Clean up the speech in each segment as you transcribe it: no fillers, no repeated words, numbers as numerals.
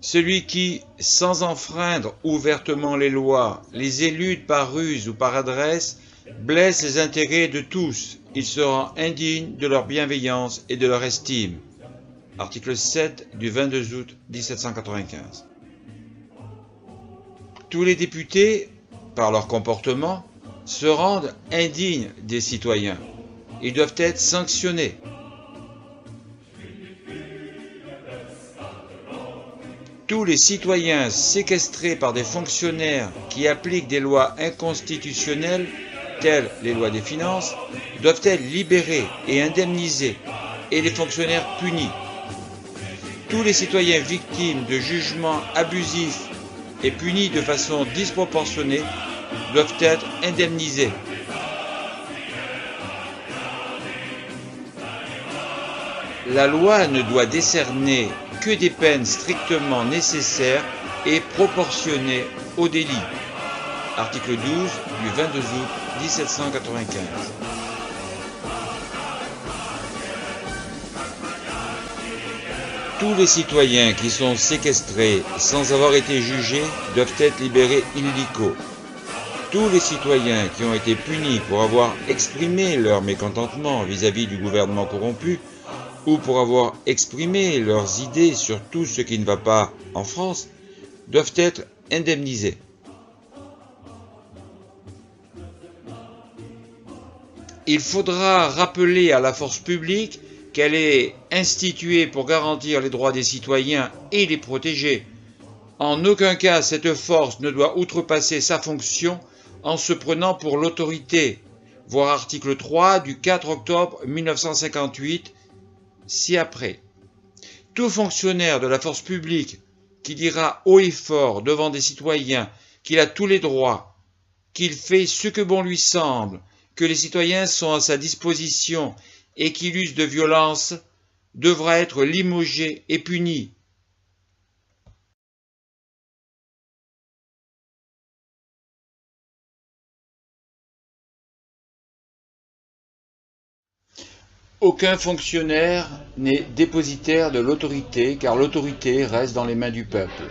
Celui qui, sans enfreindre ouvertement les lois, les élude par ruse ou par adresse, blesse les intérêts de tous, il se rend indigne de leur bienveillance et de leur estime. Article 7 du 22 août 1795. Tous les députés, par leur comportement, se rendent indignes des citoyens. Ils doivent être sanctionnés. Tous les citoyens séquestrés par des fonctionnaires qui appliquent des lois inconstitutionnelles, telles les lois des finances, doivent être libérés et indemnisés, et les fonctionnaires punis. Tous les citoyens victimes de jugements abusifs et punis de façon disproportionnée doivent être indemnisés. La loi ne doit décerner que des peines strictement nécessaires et proportionnées au délit. Article 12 du 22 août 1795. Tous les citoyens qui sont séquestrés sans avoir été jugés doivent être libérés illico. Tous les citoyens qui ont été punis pour avoir exprimé leur mécontentement vis-à-vis du gouvernement corrompu ou pour avoir exprimé leurs idées sur tout ce qui ne va pas en France, doivent être indemnisés. Il faudra rappeler à la force publique qu'elle est instituée pour garantir les droits des citoyens et les protéger. En aucun cas, cette force ne doit outrepasser sa fonction en se prenant pour l'autorité. Voir article 3 du 4 octobre 1958, ci-après. Tout fonctionnaire de la force publique qui dira haut et fort devant des citoyens qu'il a tous les droits, qu'il fait ce que bon lui semble, que les citoyens sont à sa disposition et qu'il use de violence, devra être limogé et puni. Aucun fonctionnaire n'est dépositaire de l'autorité, car l'autorité reste dans les mains du peuple.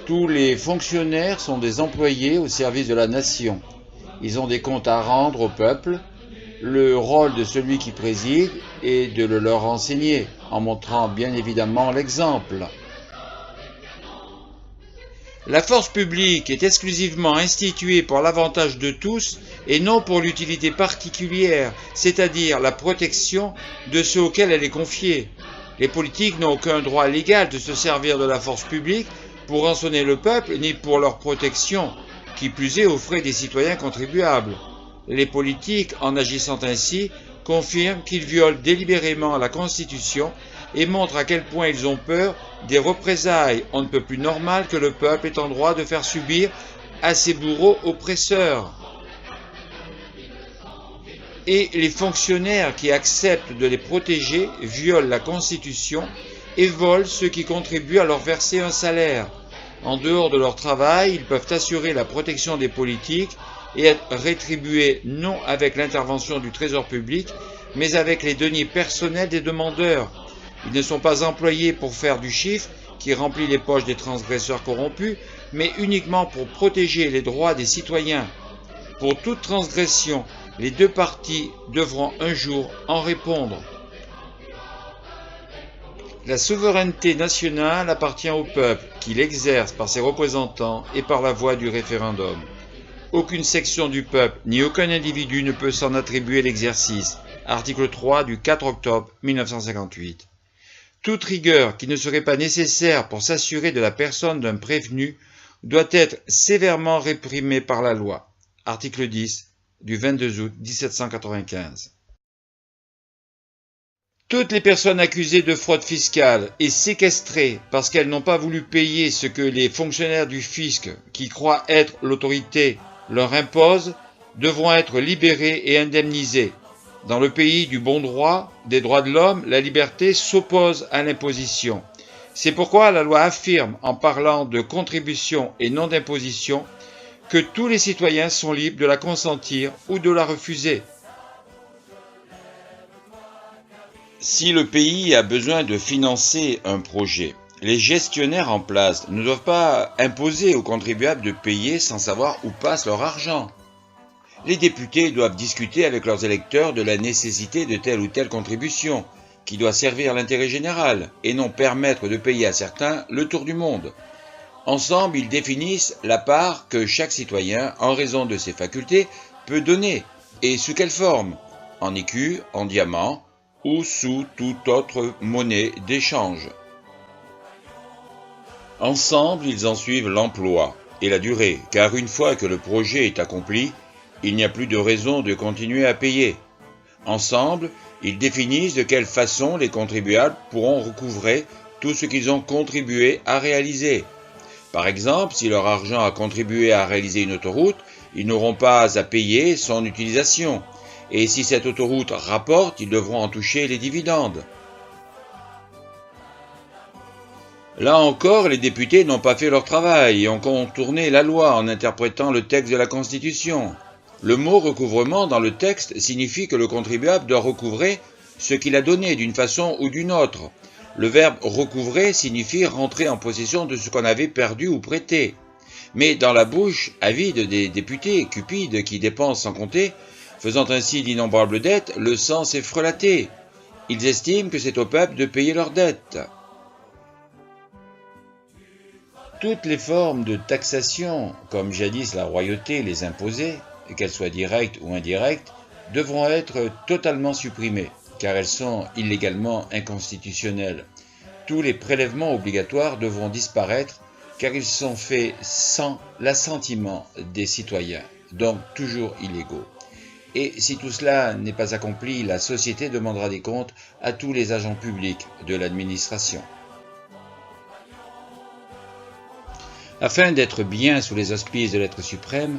Tous les fonctionnaires sont des employés au service de la nation. Ils ont des comptes à rendre au peuple. Le rôle de celui qui préside est de le leur enseigner, en montrant bien évidemment l'exemple. La force publique est exclusivement instituée pour l'avantage de tous et non pour l'utilité particulière, c'est-à-dire la protection de ceux auxquels elle est confiée. Les politiques n'ont aucun droit légal de se servir de la force publique pour rançonner le peuple ni pour leur protection, qui plus est aux frais des citoyens contribuables. Les politiques, en agissant ainsi, confirment qu'ils violent délibérément la Constitution et montrent à quel point ils ont peur des représailles on ne peut plus normales que le peuple est en droit de faire subir à ses bourreaux oppresseurs. Et les fonctionnaires qui acceptent de les protéger violent la Constitution et volent ceux qui contribuent à leur verser un salaire. En dehors de leur travail, ils peuvent assurer la protection des politiques et être rétribués non avec l'intervention du Trésor public, mais avec les deniers personnels des demandeurs. Ils ne sont pas employés pour faire du chiffre qui remplit les poches des transgresseurs corrompus, mais uniquement pour protéger les droits des citoyens. Pour toute transgression, les deux parties devront un jour en répondre. La souveraineté nationale appartient au peuple, qui l'exerce par ses représentants et par la voie du référendum. Aucune section du peuple ni aucun individu ne peut s'en attribuer l'exercice. Article 3 du 4 octobre 1958. Toute rigueur qui ne serait pas nécessaire pour s'assurer de la personne d'un prévenu doit être sévèrement réprimée par la loi. Article 10 du 22 août 1795. Toutes les personnes accusées de fraude fiscale et séquestrées parce qu'elles n'ont pas voulu payer ce que les fonctionnaires du fisc, qui croient être l'autorité, leur imposent, devront être libérées et indemnisées. Dans le pays du bon droit, des droits de l'homme, la liberté s'oppose à l'imposition. C'est pourquoi la loi affirme, en parlant de contribution et non d'imposition, que tous les citoyens sont libres de la consentir ou de la refuser. Si le pays a besoin de financer un projet, Les gestionnaires en place ne doivent pas imposer aux contribuables de payer sans savoir où passe leur argent. Les députés doivent discuter avec leurs électeurs de la nécessité de telle ou telle contribution, qui doit servir l'intérêt général, et non permettre de payer à certains le tour du monde. Ensemble, ils définissent la part que chaque citoyen, en raison de ses facultés, peut donner, et sous quelle forme, en écus, en diamants, ou sous toute autre monnaie d'échange. Ensemble, ils en suivent l'emploi et la durée, car une fois que le projet est accompli, il n'y a plus de raison de continuer à payer. Ensemble, ils définissent de quelle façon les contribuables pourront recouvrer tout ce qu'ils ont contribué à réaliser. Par exemple, si leur argent a contribué à réaliser une autoroute, ils n'auront pas à payer son utilisation. Et si cette autoroute rapporte, ils devront en toucher les dividendes. Là encore, les députés n'ont pas fait leur travail et ont contourné la loi en interprétant le texte de la Constitution. Le mot recouvrement dans le texte signifie que le contribuable doit recouvrer ce qu'il a donné d'une façon ou d'une autre. Le verbe recouvrer signifie rentrer en possession de ce qu'on avait perdu ou prêté. Mais dans la bouche avide des députés cupides qui dépensent sans compter, faisant ainsi d'innombrables dettes, le sang s'est frelaté. Ils estiment que c'est au peuple de payer leurs dettes. Toutes les formes de taxation, comme jadis la royauté les imposait, qu'elles soient directes ou indirectes, devront être totalement supprimées, car elles sont illégalement inconstitutionnelles. Tous les prélèvements obligatoires devront disparaître, car ils sont faits sans l'assentiment des citoyens, donc toujours illégaux. Et si tout cela n'est pas accompli, la société demandera des comptes à tous les agents publics de l'administration. Afin d'être bien sous les auspices de l'être suprême,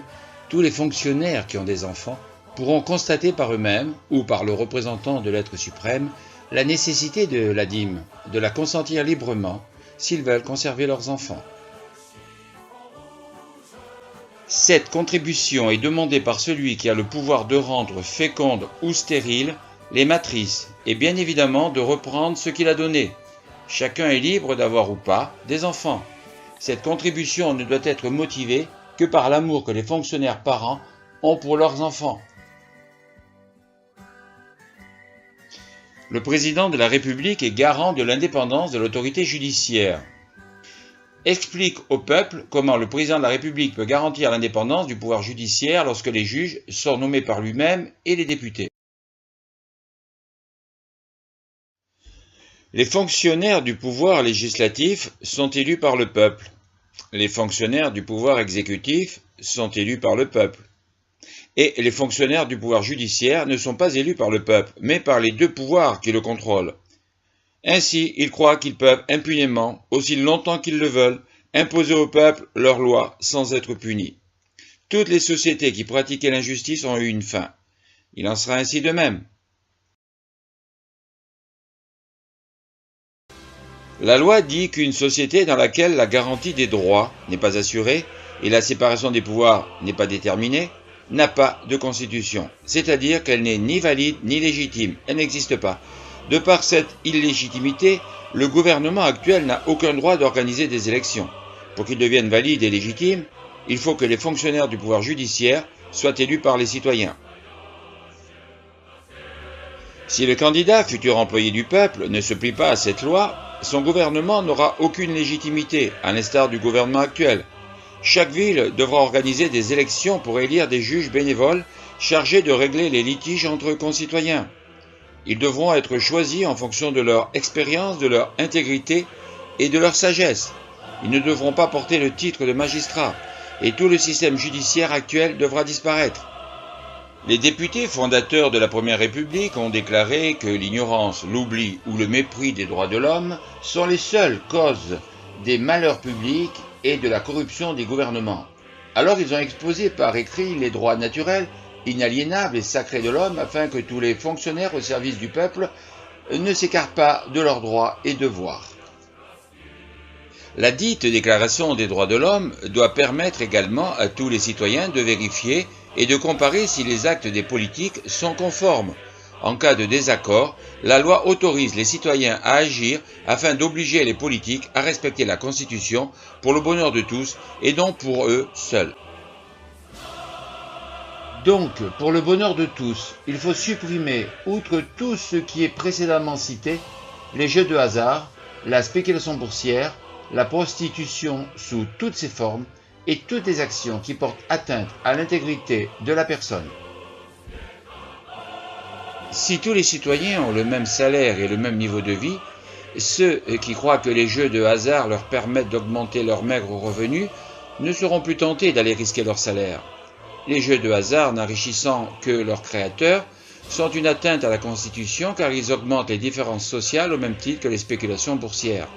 tous les fonctionnaires qui ont des enfants pourront constater par eux-mêmes ou par le représentant de l'être suprême la nécessité de la dîme, de la consentir librement s'ils veulent conserver leurs enfants. Cette contribution est demandée par celui qui a le pouvoir de rendre fécondes ou stériles les matrices et bien évidemment de reprendre ce qu'il a donné. Chacun est libre d'avoir ou pas des enfants. Cette contribution ne doit être motivée que par l'amour que les fonctionnaires parents ont pour leurs enfants. Le président de la République est garant de l'indépendance de l'autorité judiciaire. Explique au peuple comment le président de la République peut garantir l'indépendance du pouvoir judiciaire lorsque les juges sont nommés par lui-même et les députés. Les fonctionnaires du pouvoir législatif sont élus par le peuple. Les fonctionnaires du pouvoir exécutif sont élus par le peuple. Et les fonctionnaires du pouvoir judiciaire ne sont pas élus par le peuple, mais par les deux pouvoirs qui le contrôlent. Ainsi, ils croient qu'ils peuvent impunément, aussi longtemps qu'ils le veulent, imposer au peuple leurs lois sans être punis. Toutes les sociétés qui pratiquaient l'injustice ont eu une fin. Il en sera ainsi de même. La loi dit qu'une société dans laquelle la garantie des droits n'est pas assurée et la séparation des pouvoirs n'est pas déterminée n'a pas de constitution, c'est-à-dire qu'elle n'est ni valide ni légitime, elle n'existe pas. De par cette illégitimité, le gouvernement actuel n'a aucun droit d'organiser des élections. Pour qu'ils deviennent valides et légitimes, il faut que les fonctionnaires du pouvoir judiciaire soient élus par les citoyens. Si le candidat, futur employé du peuple, ne se plie pas à cette loi, son gouvernement n'aura aucune légitimité, à l'instar du gouvernement actuel. Chaque ville devra organiser des élections pour élire des juges bénévoles chargés de régler les litiges entre concitoyens. Ils devront être choisis en fonction de leur expérience, de leur intégrité et de leur sagesse. Ils ne devront pas porter le titre de magistrat et tout le système judiciaire actuel devra disparaître. Les députés fondateurs de la Première République ont déclaré que l'ignorance, l'oubli ou le mépris des droits de l'homme sont les seules causes des malheurs publics et de la corruption des gouvernements. Alors ils ont exposé par écrit les droits naturels, inaliénables et sacrés de l'homme afin que tous les fonctionnaires au service du peuple ne s'écartent pas de leurs droits et devoirs. La dite Déclaration des droits de l'homme doit permettre également à tous les citoyens de vérifier et de comparer si les actes des politiques sont conformes En cas de désaccord, la loi autorise les citoyens à agir afin d'obliger les politiques à respecter la Constitution pour le bonheur de tous et non pour eux seuls. Donc, pour le bonheur de tous, il faut supprimer, outre tout ce qui est précédemment cité, les jeux de hasard, la spéculation boursière, la prostitution sous toutes ses formes et toutes les actions qui portent atteinte à l'intégrité de la personne. Si tous les citoyens ont le même salaire et le même niveau de vie, ceux qui croient que les jeux de hasard leur permettent d'augmenter leurs maigres revenus ne seront plus tentés d'aller risquer leur salaire. Les jeux de hasard n'enrichissant que leurs créateurs sont une atteinte à la Constitution car ils augmentent les différences sociales au même titre que les spéculations boursières.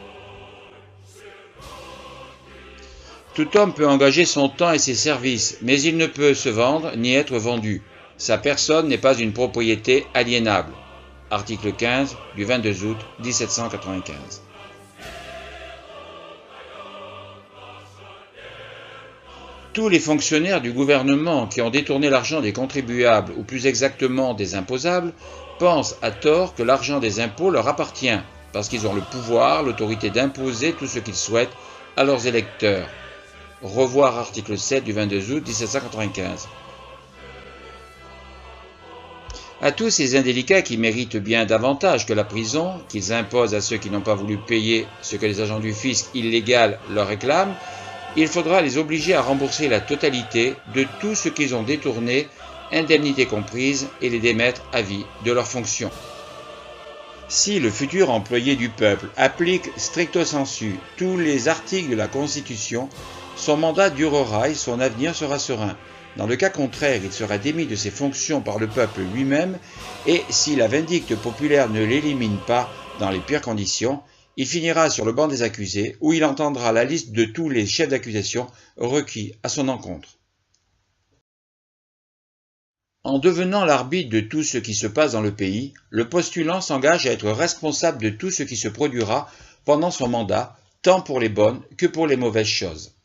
Tout homme peut engager son temps et ses services, mais il ne peut se vendre ni être vendu. Sa personne n'est pas une propriété aliénable. Article 15 du 22 août 1795. Tous les fonctionnaires du gouvernement qui ont détourné l'argent des contribuables, ou plus exactement des imposables, pensent à tort que l'argent des impôts leur appartient, parce qu'ils ont le pouvoir, l'autorité d'imposer tout ce qu'ils souhaitent à leurs électeurs. Revoir article 7 du 22 août 1795. À tous ces indélicats qui méritent bien davantage que la prison, qu'ils imposent à ceux qui n'ont pas voulu payer ce que les agents du fisc illégal leur réclament, il faudra les obliger à rembourser la totalité de tout ce qu'ils ont détourné, indemnités comprises, et les démettre à vie de leurs fonctions. Si le futur employé du peuple applique stricto sensu tous les articles de la Constitution, son mandat durera et son avenir sera serein. Dans le cas contraire, il sera démis de ses fonctions par le peuple lui-même, et si la vindicte populaire ne l'élimine pas dans les pires conditions, il finira sur le banc des accusés, où il entendra la liste de tous les chefs d'accusation requis à son encontre. En devenant l'arbitre de tout ce qui se passe dans le pays, le postulant s'engage à être responsable de tout ce qui se produira pendant son mandat, tant pour les bonnes que pour les mauvaises choses.